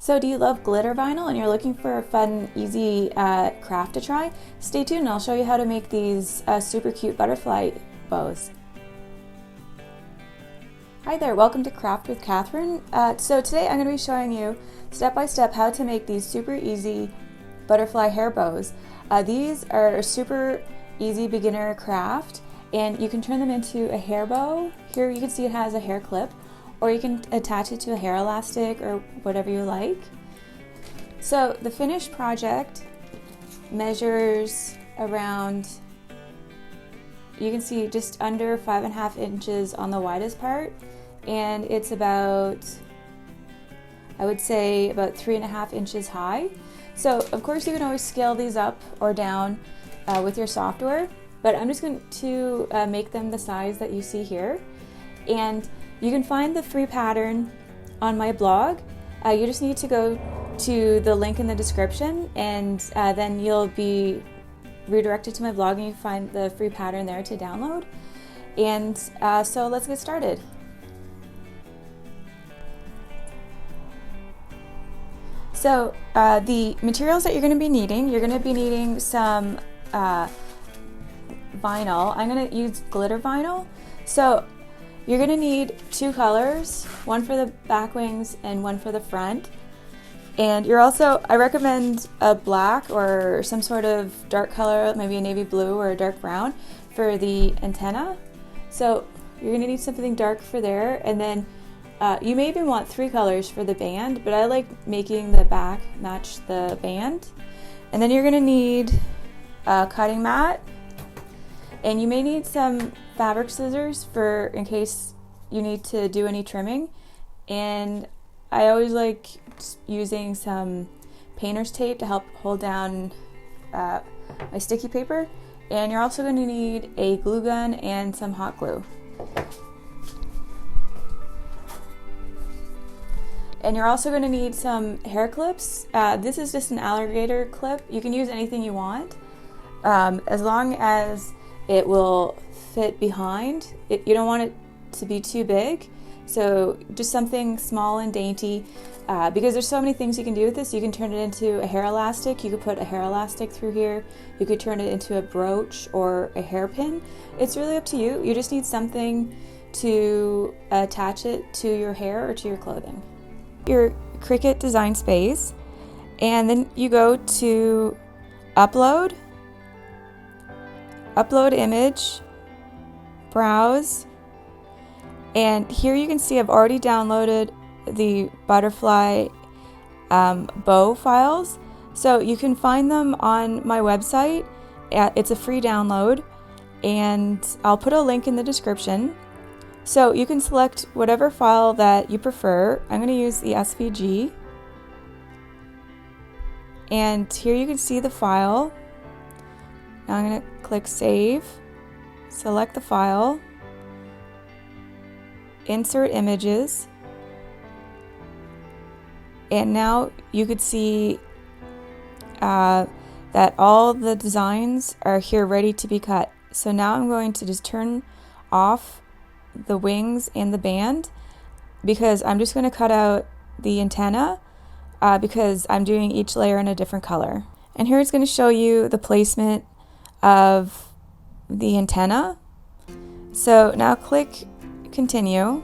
So do you love glitter vinyl and you're looking for a fun, easy craft to try? Stay tuned and I'll show you how to make these super cute butterfly bows. Hi there, welcome to Craft with Catherine. So today I'm going to be showing you step by step how to make these super easy butterfly hair bows. These are a super easy beginner craft and you can turn them into a hair bow. Here you can see it has a hair clip, or you can attach it to a hair elastic or whatever you like. So the finished project measures around, you can see just under 5.5 inches on the widest part, and it's about, I would say about 3.5 inches high. So of course you can always scale these up or down with your software, but I'm just going to make them the size that you see here. And you can find the free pattern on my blog. You just need to go to the link in the description, and then you'll be redirected to my blog and you find the free pattern there to download. And so let's get started. So the materials that you're going to be needing some vinyl. I'm going to use glitter vinyl. So you're going to need two colors, one for the back wings and one for the front. And I recommend a black or some sort of dark color, maybe a navy blue or a dark brown for the antenna. So you're going to need something dark for there. And then you may even want three colors for the band, but I like making the back match the band. And then you're going to need a cutting mat. And you may need some fabric scissors in case you need to do any trimming. And I always like using some painter's tape to help hold down my sticky paper. And you're also going to need a glue gun and some hot glue. And you're also going to need some hair clips. This is just an alligator clip. You can use anything you want, as long as it will fit behind. You don't want it to be too big, so just something small and dainty, because there's so many things you can do with this. You can turn it into a hair elastic. You could put a hair elastic through here. You could turn it into a brooch or a hairpin. It's really up to you. You just need something to attach it to your hair or to your clothing. Your Cricut design space, and then you go to upload image, browse, and here you can see I've already downloaded the butterfly bow files, so you can find them on my website. It's a free download, and I'll put a link in the description. So you can select whatever file that you prefer. I'm going to use the SVG, and here you can see the file. Now I'm going to click Save, select the file, insert images, and now you could see that all the designs are here ready to be cut. So now I'm going to just turn off the wings and the band, because I'm just going to cut out the antenna because I'm doing each layer in a different color. And here it's going to show you the placement of the antenna. So now click Continue.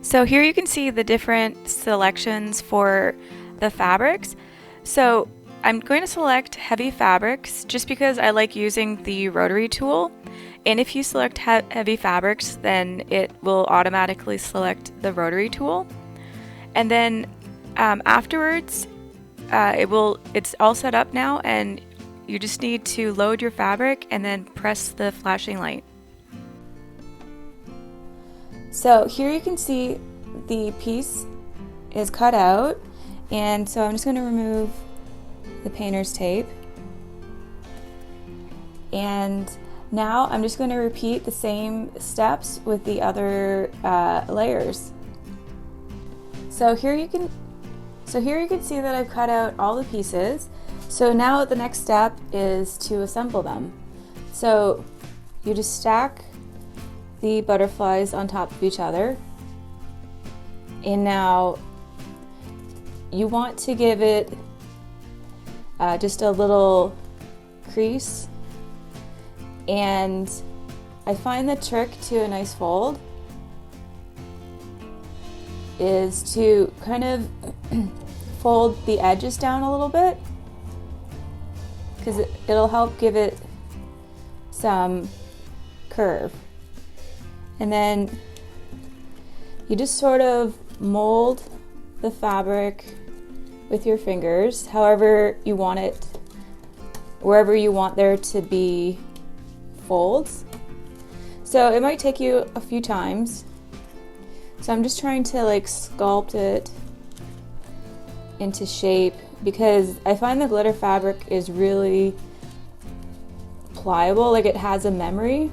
So here you can see the different selections for the fabrics. So I'm going to select heavy fabrics just because I like using the rotary tool. And if you select heavy fabrics, then it will automatically select the rotary tool. And then afterwards, it's all set up now, and you just need to load your fabric and then press the flashing light. So here you can see the piece is cut out, and so I'm just going to remove the painter's tape. And now I'm just going to repeat the same steps with the other layers. So here you can see that I've cut out all the pieces. So now the next step is to assemble them. So you just stack the butterflies on top of each other, and now you want to give it just a little crease, and I find the trick to a nice fold is to kind of fold the edges down a little bit, because it'll help give it some curve. And then you just sort of mold the fabric with your fingers however you want it, wherever you want there to be folds. So it might take you a few times. So I'm just trying to like sculpt it into shape, because I find the glitter fabric is really pliable, like it has a memory.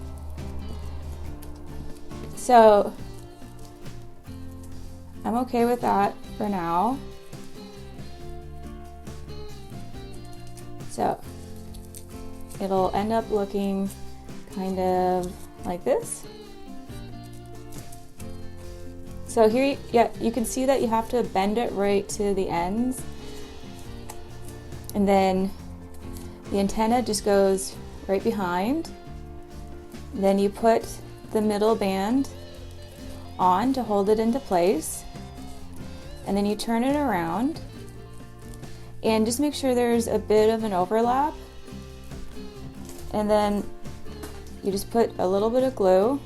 So I'm okay with that for now. So it'll end up looking kind of like this. So here, you can see that you have to bend it right to the ends, and then the antenna just goes right behind. Then you put the middle band on to hold it into place, and then you turn it around and just make sure there's a bit of an overlap, and then you just put a little bit of glue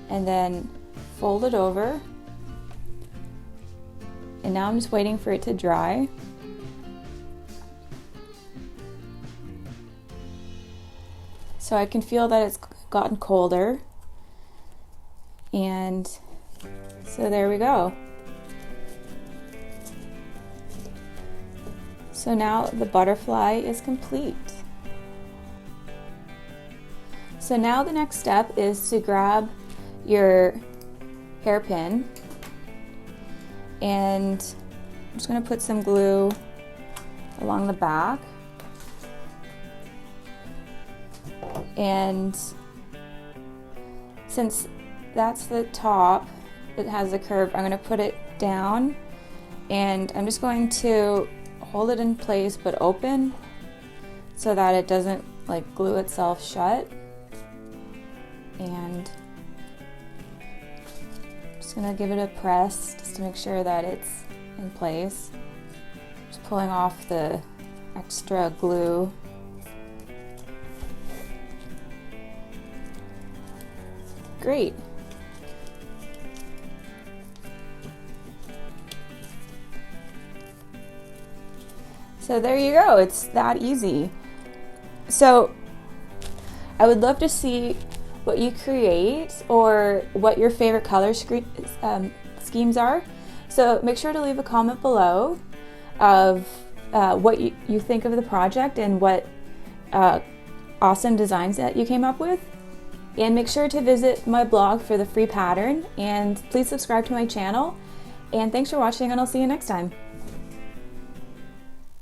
and then fold it over. And now I'm just waiting for it to dry. So I can feel that it's gotten colder. And so there we go. So now the butterfly is complete. So now the next step is to grab your hairpin, and I'm just going to put some glue along the back, and since that's the top, it has a curve, I'm going to put it down, and I'm just going to hold it in place but open so that it doesn't like glue itself shut. And just gonna give it a press just to make sure that it's in place. Just pulling off the extra glue. Great. So there you go, it's that easy. So I would love to see what you create or what your favorite color schemes are. So make sure to leave a comment below of what you think of the project and what awesome designs that you came up with. And make sure to visit my blog for the free pattern, and please subscribe to my channel. And thanks for watching, and I'll see you next time.